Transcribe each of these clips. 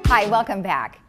Hi, welcome back.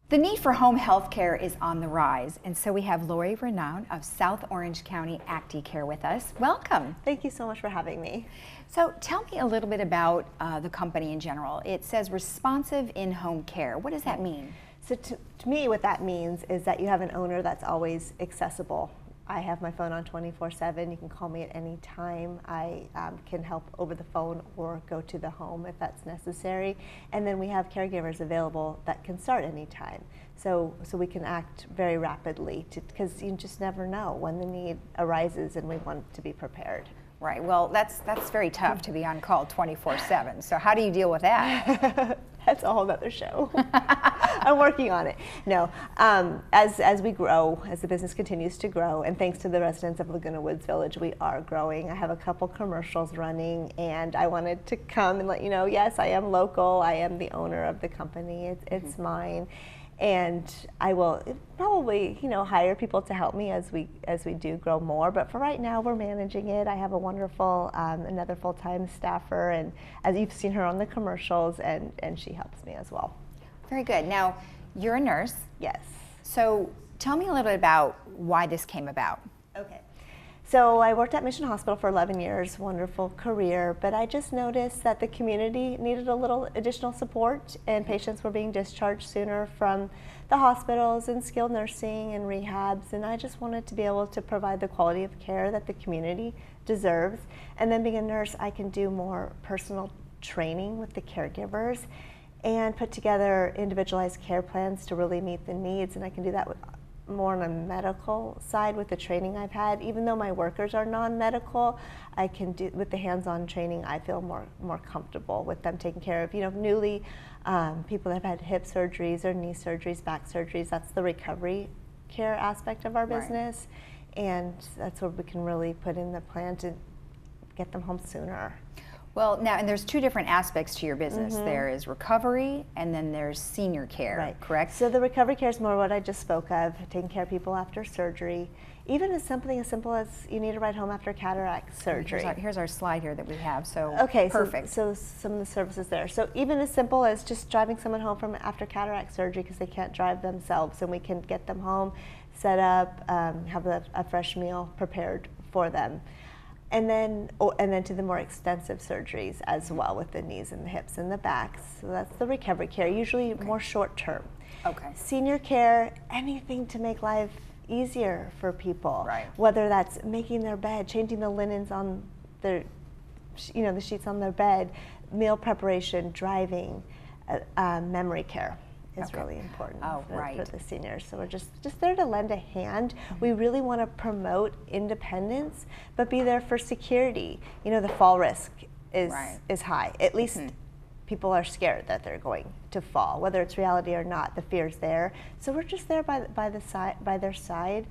The need for home health care is on the rise, and so we have Lori Renown of South Orange County Acti-Kare with us. Welcome. Thank you so much for having me. So tell me a little bit about the company in general. It says responsive in-home care. What does that mean? So to me, what that means is that you have an owner that's always accessible. I have my phone on 24/7. You can call me at any time. I can help over the phone or go to the home if that's necessary. And then we have caregivers available that can start anytime. So we can act very rapidly because you just never know when the need arises, and we want to be prepared. Right. Well, that's very tough to be on call 24/7. So how do you deal with that? That's a whole other show. I'm working on it. No, as we grow, as the business continues to grow, and thanks to the residents of Laguna Woods Village, we are growing. I have a couple commercials running, and I wanted to come and let you know, yes, I am local. I am the owner of the company. It's mine. And I will probably, hire people to help me as we do grow more. But for right now, we're managing it. I have a wonderful another full-time staffer, and as you've seen her on the commercials, and she helps me as well. Very good. Now, you're a nurse. Yes. So tell me a little bit about why this came about. Okay. So I worked at Mission Hospital for 11 years, wonderful career, but I just noticed that the community needed a little additional support, and patients were being discharged sooner from the hospitals and skilled nursing and rehabs, and I just wanted to be able to provide the quality of care that the community deserves. And then being a nurse, I can do more personal training with the caregivers and put together individualized care plans to really meet the needs, and I can do that more on a medical side with the training I've had. Even though my workers are non-medical, I can do with the hands-on training. I feel more comfortable with them taking care of newly people that have had hip surgeries or knee surgeries, back surgeries. That's the recovery care aspect of our business, and that's where we can really put in the plan to get them home sooner. Well, now, and there's two different aspects to your business. There is recovery, and then there's senior care, correct? So the recovery care is more what I just spoke of, taking care of people after surgery. Even as something as simple as you need a ride home after cataract surgery. Here's our slide here that we have, so okay, perfect. So some of the services there. So even as simple as just driving someone home from after cataract surgery because they can't drive themselves, and we can get them home, set up, have a fresh meal prepared for them. And then to the more extensive surgeries as well, with the knees and the hips and the backs. So that's the recovery care, usually more short term. Okay. Senior care, anything to make life easier for people. Right. Whether that's making their bed, changing the linens on their, the sheets on their bed, meal preparation, driving, memory care is really important for the seniors. So we're just there to lend a hand. We really want to promote independence, but be there for security. The fall risk is high. At least people are scared that they're going to fall, whether it's reality or not. The fear's there. So we're just there by their side,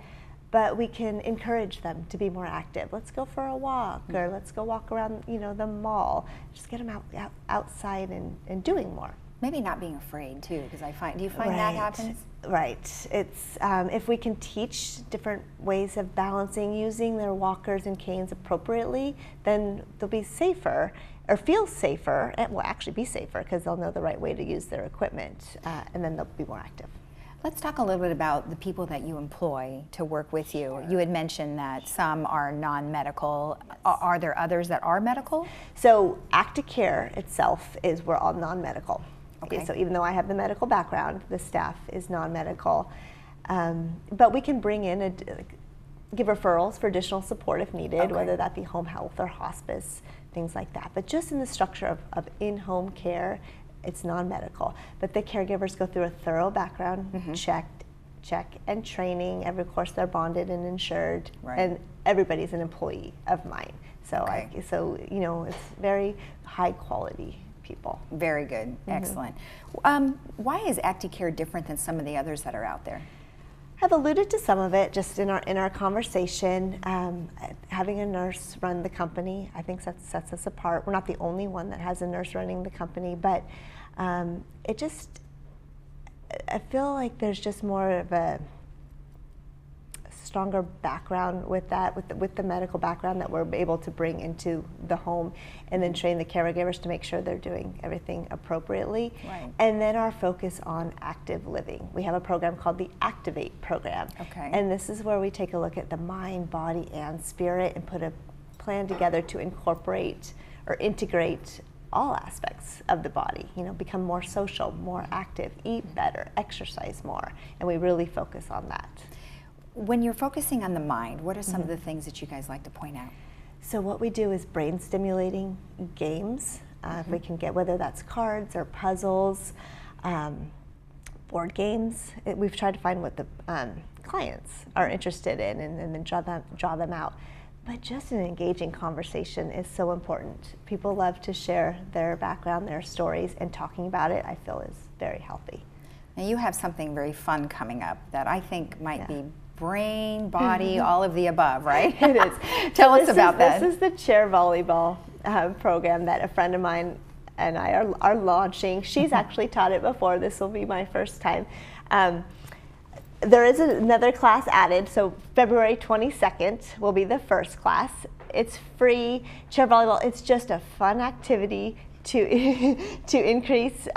but we can encourage them to be more active. Let's go for a walk, or let's go walk around, the mall. Just get them outside and doing more. Maybe not being afraid too, because do you find that happens? Right. It's if we can teach different ways of balancing, using their walkers and canes appropriately, then they'll be safer, or feel safer, and will actually be safer because they'll know the right way to use their equipment, and then they'll be more active. Let's talk a little bit about the people that you employ to work with you. You had mentioned that some are non-medical. Are there others that are medical? So Acti-Kare itself we're all non-medical. Okay. So even though I have the medical background, the staff is non-medical. But we can bring in, give referrals for additional support if needed, whether that be home health or hospice, things like that. But just in the structure of in-home care, it's non-medical. But the caregivers go through a thorough background check and training. Every course they're bonded and insured, and everybody's an employee of mine. So it's very high quality people. Very good. Excellent. Why is Acti-Kare different than some of the others that are out there? I've alluded to some of it just in our conversation. Having a nurse run the company, I think sets us apart. We're not the only one that has a nurse running the company, but I feel like there's just more of a stronger background with that, with the medical background that we're able to bring into the home, and then train the caregivers to make sure they're doing everything appropriately. Right. And then our focus on active living. We have a program called the Activate program. Okay. And this is where we take a look at the mind, body, and spirit and put a plan together to incorporate or integrate all aspects of the body, you know, become more social, more active, eat better, exercise more, and we really focus on that. When you're focusing on the mind, what are some of the things that you guys like to point out? So what we do is brain stimulating games. If we can get, whether that's cards or puzzles, board games, we've tried to find what the clients are interested in and then draw them out. But just an engaging conversation is so important. People love to share their background, their stories, and talking about it, I feel, is very healthy. Now you have something very fun coming up that I think might be brain, body, all of the above, right? It is. Tell us about that. This is the chair volleyball program that a friend of mine and I are launching. She's actually taught it before. This will be my first time. There is another class added, so February 22nd will be the first class. It's free. Chair volleyball, it's just a fun activity to to increase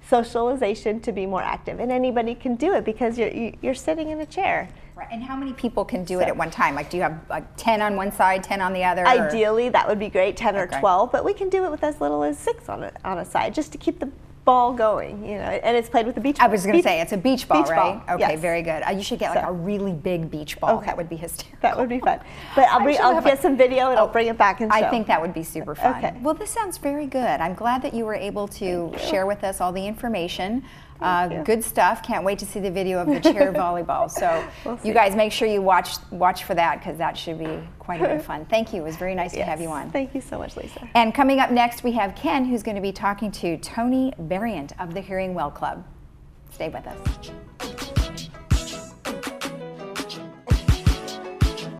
socialization, to be more active, and anybody can do it because you're sitting in a chair. Right. And how many people can do it at one time? Like, do you have like 10 on one side, 10 on the other? Ideally, that would be great, 10 or 12, but we can do it with as little as 6 on a side, just to keep the ball going, you know, and it's played with the beach ball. I was going to say, it's a beach ball, right? Ball. Okay, yes. Very good. You should get like a really big beach ball. Okay. That would be hysterical. That would be fun. But I'll get some video and I'll bring it back and show. I think that would be super fun. Okay. Well, this sounds very good. I'm glad that you were able to share with us all the information. Good stuff. Can't wait to see the video of the chair volleyball. So you guys make sure you watch for that, because that should be quite a bit of fun. Thank you. It was very nice to have you on. Thank you so much, Lisa. And coming up next, we have Ken, who's going to be talking to Tony Variant of the Hearing Well Club. Stay with us.